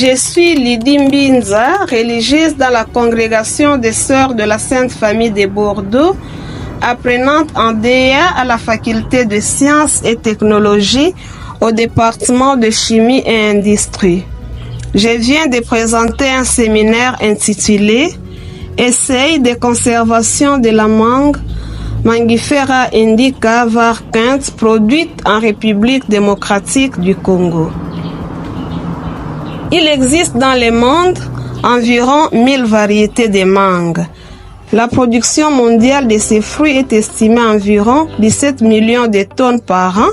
Je suis Lydie Mbinza, religieuse dans la congrégation des Sœurs de la Sainte Famille de Bordeaux, apprenante en DEA à la faculté de Sciences et Technologies au département de Chimie et Industrie. Je viens de présenter un séminaire intitulé « Essai de conservation de la mangue Mangifera indica var. Produite en République démocratique du Congo ». Il existe dans le monde environ 1000 variétés de mangues. La production mondiale de ces fruits est estimée à environ 17 millions de tonnes par an.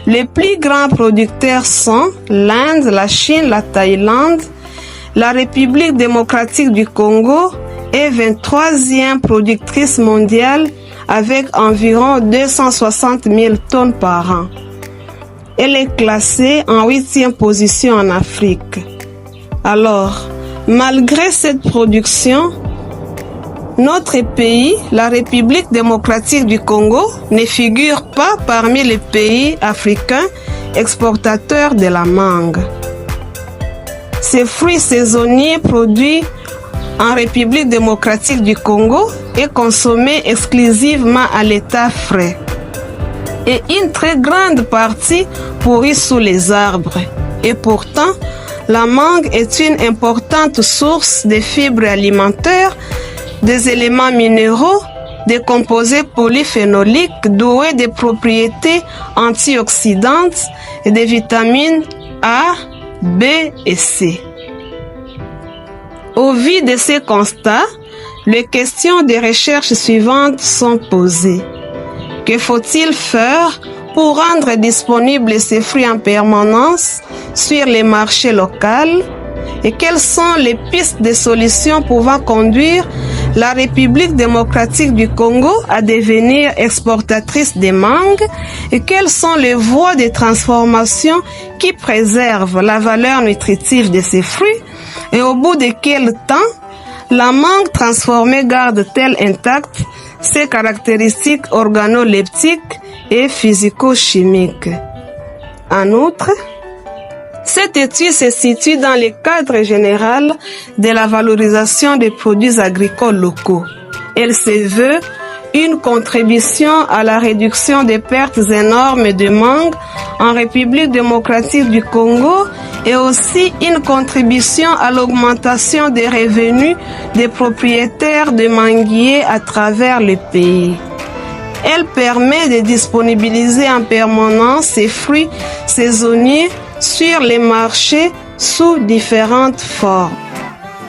Les plus grands producteurs sont l'Inde, la Chine, la Thaïlande, la République démocratique du Congo est 23e productrice mondiale avec environ 260 000 tonnes par an. Elle est classée en 8e position en Afrique. Alors, malgré cette production, notre pays, la République démocratique du Congo, ne figure pas parmi les pays africains exportateurs de la mangue. Ces fruits saisonniers produits en République démocratique du Congo est consommé exclusivement à l'état frais. Et une très grande partie pourrit sous les arbres. Et pourtant, la mangue est une importante source de fibres alimentaires, des éléments minéraux, des composés polyphénoliques doués de propriétés antioxydantes et des vitamines A, B et C. Au vu de ces constats, les questions des recherches suivantes sont posées. Que faut-il faire pour rendre disponibles ces fruits en permanence sur les marchés locaux? Et quelles sont les pistes de solutions pouvant conduire la République démocratique du Congo à devenir exportatrice de mangue? Et quelles sont les voies de transformation qui préservent la valeur nutritive de ces fruits? Et au bout de quel temps la mangue transformée garde-t-elle intacte ses caractéristiques organoleptiques et physico-chimiques? En outre, cette étude se situe dans le cadre général de la valorisation des produits agricoles locaux. Elle se veut une contribution à la réduction des pertes énormes de mangue en République démocratique du Congo et aussi une contribution à l'augmentation des revenus des propriétaires de manguiers à travers le pays. Elle permet de disponibiliser en permanence ces fruits saisonniers sur les marchés sous différentes formes.